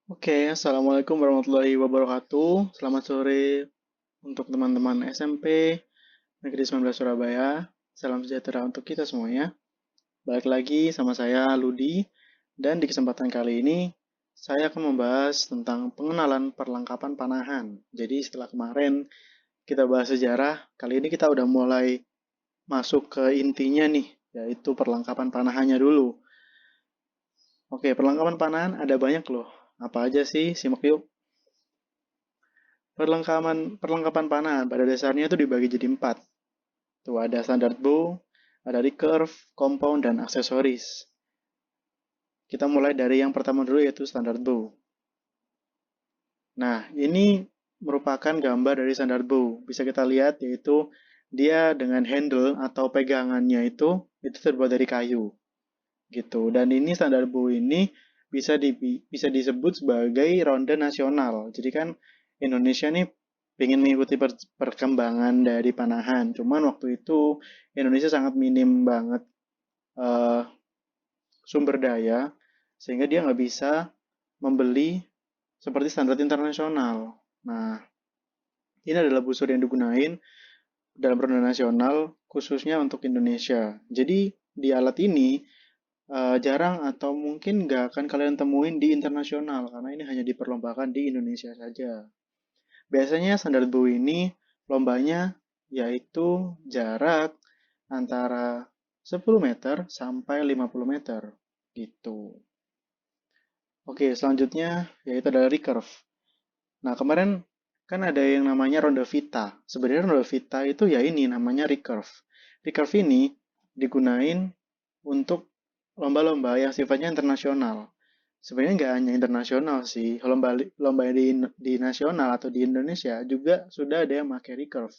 Oke, Assalamualaikum warahmatullahi wabarakatuh. Selamat sore untuk teman-teman SMP Negeri 19 Surabaya. Salam sejahtera untuk kita semuanya. Balik lagi sama saya, Ludi. Dan di kesempatan kali ini, saya akan membahas tentang pengenalan perlengkapan panahan. Jadi setelah kemarin kita bahas sejarah, kali ini kita udah mulai masuk ke intinya nih, yaitu perlengkapan panahannya dulu. Oke, perlengkapan panahan ada banyak loh. Apa aja sih? Simak yuk. Perlengkapan panah pada dasarnya itu dibagi jadi empat. Tuh ada standard bow, ada recurve, compound, dan aksesoris. Kita mulai dari yang pertama dulu yaitu standard bow. Nah, ini merupakan gambar dari standard bow. Bisa kita lihat yaitu dia dengan handle atau pegangannya itu terbuat dari kayu gitu. Dan ini standard bow ini bisa disebut sebagai ronde nasional. Jadi kan Indonesia nih ingin mengikuti perkembangan dari panahan. Cuman waktu itu Indonesia sangat minim banget eh, sumber daya sehingga dia nggak bisa membeli seperti standar internasional. Nah, ini adalah busur yang digunakan dalam ronde nasional khususnya untuk Indonesia. Jadi di alat ini jarang atau mungkin nggak akan kalian temuin di internasional karena ini hanya diperlombakan di Indonesia saja. Biasanya standar bow ini lombanya yaitu jarak antara 10 meter sampai 50 meter gitu. Oke, selanjutnya yaitu adalah recurve. Nah, kemarin kan ada yang namanya ronde vita. Sebenarnya ronde vita itu ya ini namanya recurve. Recurve ini digunain untuk lomba-lomba yang sifatnya internasional. Sebenarnya nggak hanya internasional sih, lomba lomba di nasional atau di Indonesia juga sudah ada yang pakai recurve.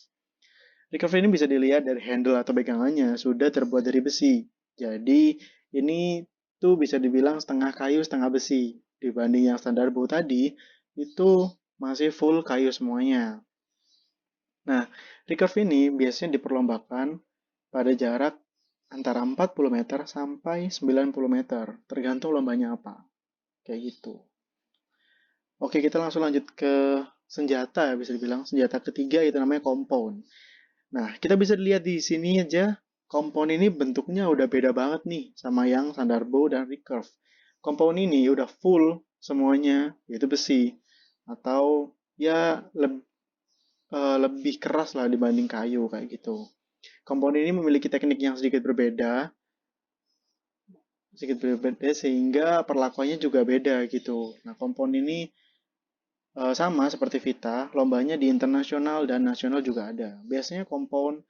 Recurve ini bisa dilihat dari handle atau pegangannya sudah terbuat dari besi. Jadi ini tuh bisa dibilang setengah kayu setengah besi dibanding yang standar bow tadi itu masih full kayu semuanya. Nah, recurve ini biasanya diperlombakan pada jarak antara 40 meter sampai 90 meter, tergantung lombanya apa. Kayak gitu. Oke, kita langsung lanjut ke senjata ya, bisa dibilang. Senjata ketiga itu namanya compound. Nah, kita bisa lihat di sini aja, compound ini bentuknya udah beda banget nih sama yang standard bow dan recurve. Compound ini udah full semuanya, yaitu besi. Atau ya lebih keras lah dibanding kayu kayak gitu. Compound ini memiliki teknik yang sedikit berbeda sehingga perlakuannya juga beda gitu. Nah, compound ini sama seperti Vita, lombanya di internasional dan nasional juga ada. Biasanya compound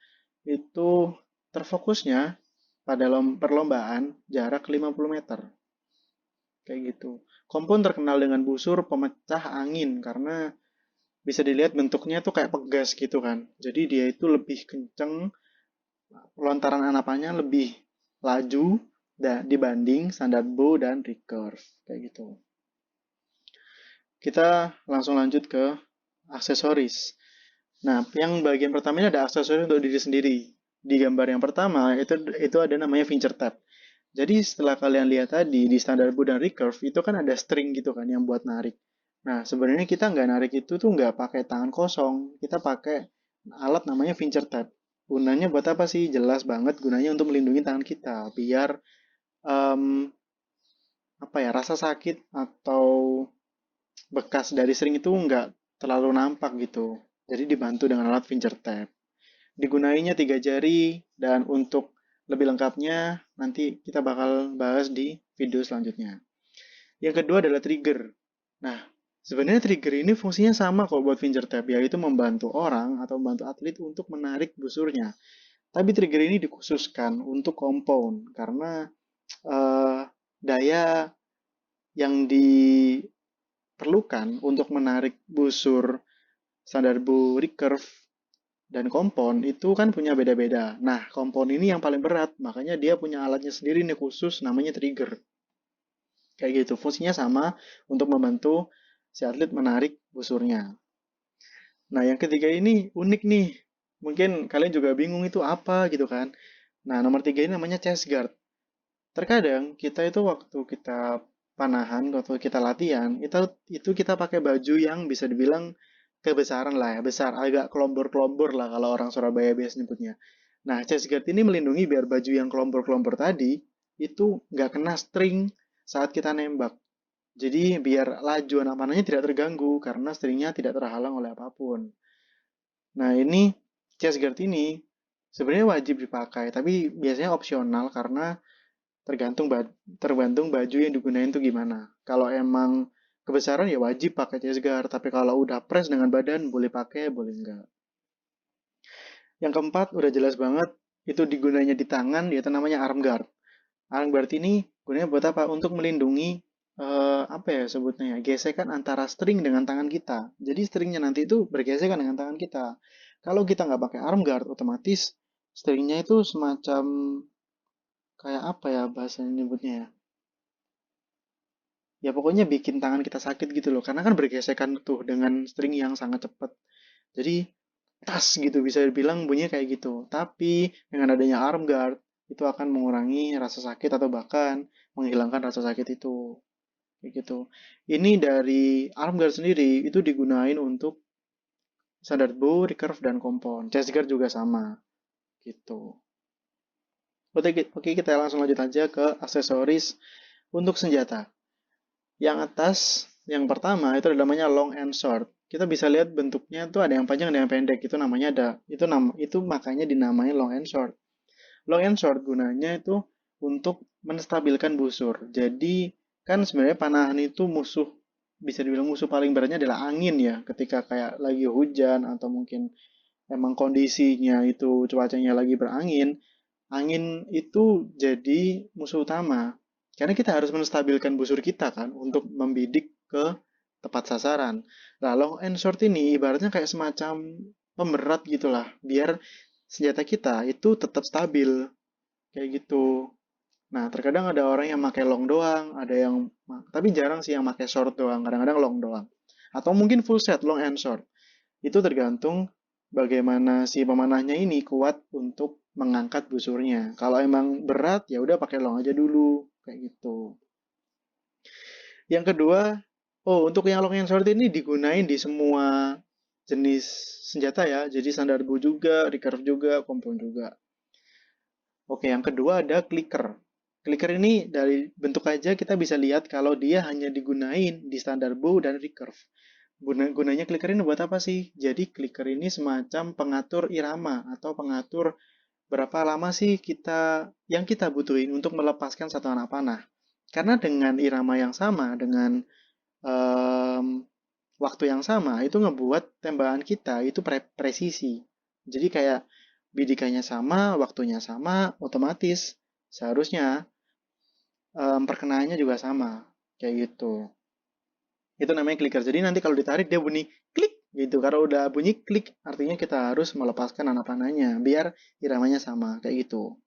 itu terfokusnya pada perlombaan jarak 50 meter. Kayak gitu. Compound terkenal dengan busur pemecah angin karena bisa dilihat bentuknya tuh kayak pegas gitu kan. Jadi dia itu lebih kenceng, lontaran anapannya lebih laju dibanding standard bow dan recurve. Kayak gitu. Kita langsung lanjut ke aksesoris. Nah, yang bagian pertama ini ada aksesoris untuk diri sendiri. Di gambar yang pertama itu ada namanya finger tab. Jadi setelah kalian lihat tadi di standar bow dan recurve itu kan ada string gitu kan yang buat narik. Nah, sebenarnya kita nggak narik itu tuh nggak pakai tangan kosong. Kita pakai alat namanya finger tab. Gunanya buat apa sih? Jelas banget gunanya untuk melindungi tangan kita biar em, apa ya rasa sakit atau bekas dari string itu nggak terlalu nampak gitu. Jadi dibantu dengan alat finger tab. Digunainya 3 jari dan untuk lebih lengkapnya nanti kita bakal bahas di video selanjutnya. Yang kedua adalah trigger. Nah, sebenarnya trigger ini fungsinya sama kalau buat finger tab, yaitu membantu orang atau membantu atlet untuk menarik busurnya. Tapi trigger ini dikhususkan untuk compound karena eh, daya yang diperlukan untuk menarik busur standar bow recurve dan compound itu kan punya beda-beda. Nah, compound ini yang paling berat, makanya dia punya alatnya sendiri nih khusus namanya trigger. Kayak gitu, fungsinya sama untuk membantu si atlet menarik busurnya. Nah, yang ketiga ini unik nih. Mungkin kalian juga bingung itu apa gitu kan. Nah, nomor 3 ini namanya chest guard. Terkadang kita itu waktu kita panahan atau kita latihan, itu kita pakai baju yang bisa dibilang kebesaran lah ya, besar, agak kelombor-kelombor lah kalau orang Surabaya biasa nyebutnya. Nah, chest guard ini melindungi biar baju yang kelombor-kelombor tadi itu nggak kena string saat kita nembak. Jadi biar laju anak panahnya tidak terganggu karena stringnya tidak terhalang oleh apapun. Nah, ini chest guard ini sebenarnya wajib dipakai, tapi biasanya opsional karena tergantung baju yang digunain tuh gimana. Kalau emang kebesaran ya wajib pakai chest guard, tapi kalau udah press dengan badan boleh pakai, boleh enggak. Yang keempat udah jelas banget itu digunanya di tangan, yaitu namanya arm guard. Arm guard ini gunanya buat apa? Untuk melindungi apa ya sebutnya ya, gesekan antara string dengan tangan kita. Jadi stringnya nanti itu bergesekan dengan tangan kita. Kalau kita nggak pakai arm guard, otomatis stringnya itu semacam kayak apa ya bahasanya nyebutnya ya? Ya pokoknya bikin tangan kita sakit gitu loh. Karena kan bergesekan tuh dengan string yang sangat cepat. Jadi tas gitu bisa dibilang bunyinya kayak gitu. Tapi dengan adanya arm guard itu akan mengurangi rasa sakit atau bahkan menghilangkan rasa sakit itu. Kayak gitu. Ini dari arm guard sendiri itu digunain untuk standard bow, recurve, dan compound. Chest guard juga sama. Gitu. Oke, kita langsung lanjut aja ke aksesoris untuk senjata. Yang atas, yang pertama itu namanya long and short. Kita bisa lihat bentuknya tuh ada yang panjang, ada yang pendek. Itu makanya dinamai long and short. Long and short gunanya itu untuk menstabilkan busur. Jadi kan sebenarnya panahan itu bisa dibilang musuh paling beratnya adalah angin ya. Ketika kayak lagi hujan atau mungkin emang kondisinya itu cuacanya lagi berangin, angin itu jadi musuh utama. Karena kita harus menstabilkan busur kita kan untuk membidik ke tepat sasaran. Nah, long and short ini ibaratnya kayak semacam pemberat gitulah, biar senjata kita itu tetap stabil kayak gitu. Nah, terkadang ada orang yang pakai long doang, tapi jarang sih yang pakai short doang, kadang-kadang long doang. Atau mungkin full set long and short. Itu tergantung bagaimana si pemanahnya ini kuat untuk mengangkat busurnya. Kalau emang berat, ya udah pakai long aja dulu, kayak gitu. Yang kedua, untuk yang long and short ini digunain di semua jenis senjata ya. Jadi standar bow juga, recurve juga, compound juga. Oke, yang kedua ada clicker. Clicker ini dari bentuk aja kita bisa lihat kalau dia hanya digunain di standar bow dan recurve. Gunanya clicker ini buat apa sih? Jadi clicker ini semacam pengatur irama atau pengatur berapa lama sih yang kita butuhin untuk melepaskan satu anak panah. Karena dengan irama yang sama, dengan em, waktu yang sama, itu ngebuat tembakan kita itu presisi. Jadi kayak bidikannya sama, waktunya sama, otomatis seharusnya perkenaannya juga sama. Kayak gitu. Itu namanya clicker. Jadi nanti kalau ditarik dia bunyi klik gitu. Kalau udah bunyi klik artinya kita harus melepaskan anak panahnya biar iramanya sama kayak gitu.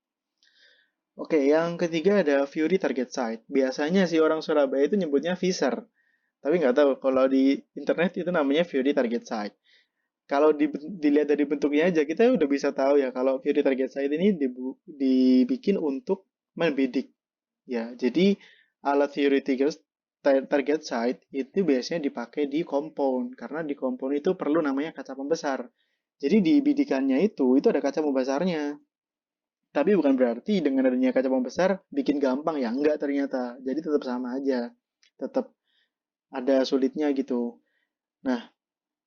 Oke, yang ketiga ada Fury Target Sight. Biasanya sih orang Surabaya itu nyebutnya Visor. Tapi nggak tahu kalau di internet itu namanya Fury Target Sight. Kalau dilihat dari bentuknya aja kita udah bisa tahu ya kalau Fury Target Sight ini dibikin untuk membidik. Ya, jadi alat Fury Target Sight itu biasanya dipakai di compound karena di compound itu perlu namanya kaca pembesar. Jadi di bidikannya itu ada kaca pembesarnya. Tapi bukan berarti dengan adanya kaca pembesar bikin gampang ya, enggak ternyata. Jadi tetap sama aja. Tetap ada sulitnya gitu. Nah,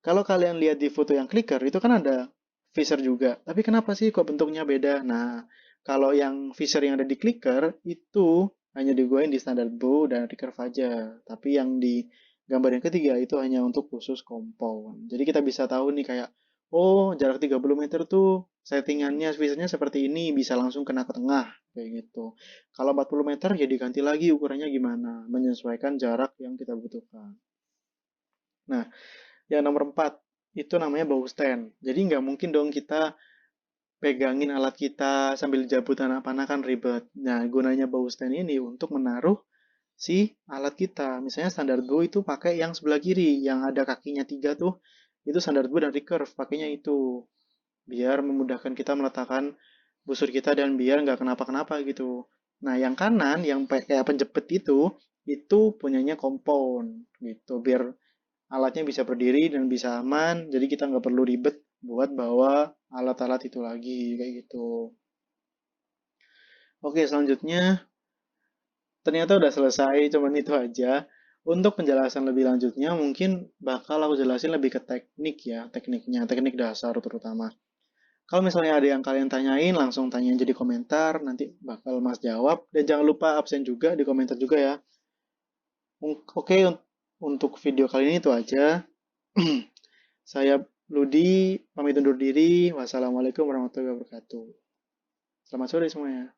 kalau kalian lihat di foto yang clicker itu kan ada visor juga. Tapi kenapa sih kok bentuknya beda? Nah, kalau yang visor yang ada di clicker itu hanya digunakan di standar bow dan recurve aja. Tapi yang di gambar yang ketiga itu hanya untuk khusus compound. Jadi kita bisa tahu nih kayak, oh jarak 30 meter tuh settingannya visornya seperti ini, bisa langsung kena ke tengah. Kayak gitu. Kalau 40 meter ya diganti lagi ukurannya gimana, menyesuaikan jarak yang kita butuhkan. Nah, yang nomor 4 itu namanya bow stand. Jadi nggak mungkin dong kita pegangin alat kita sambil jabut anak panah kan ribet. Nah, gunanya bow stand ini untuk menaruh si alat kita. Misalnya standar bow itu pakai yang sebelah kiri, yang ada kakinya 3 tuh, itu standar bow dan recurve, pakainya itu. Biar memudahkan kita meletakkan busur kita dan biar nggak kenapa-kenapa gitu. Nah, yang kanan, yang kayak penjepit itu itu punyanya compound gitu, biar alatnya bisa berdiri dan bisa aman, jadi kita nggak perlu ribet buat bawa alat-alat itu lagi kayak gitu. Oke, selanjutnya ternyata udah selesai, cuman itu aja. Untuk penjelasan lebih lanjutnya mungkin bakal aku jelasin lebih ke teknik ya, tekniknya, teknik dasar terutama. Kalau misalnya ada yang kalian tanyain, langsung tanya aja di komentar, nanti bakal Mas jawab. Dan jangan lupa absen juga di komentar juga ya. Oke, untuk video kali ini itu aja. Saya Ludi, pamit undur diri. Wassalamualaikum warahmatullahi wabarakatuh. Selamat sore semuanya.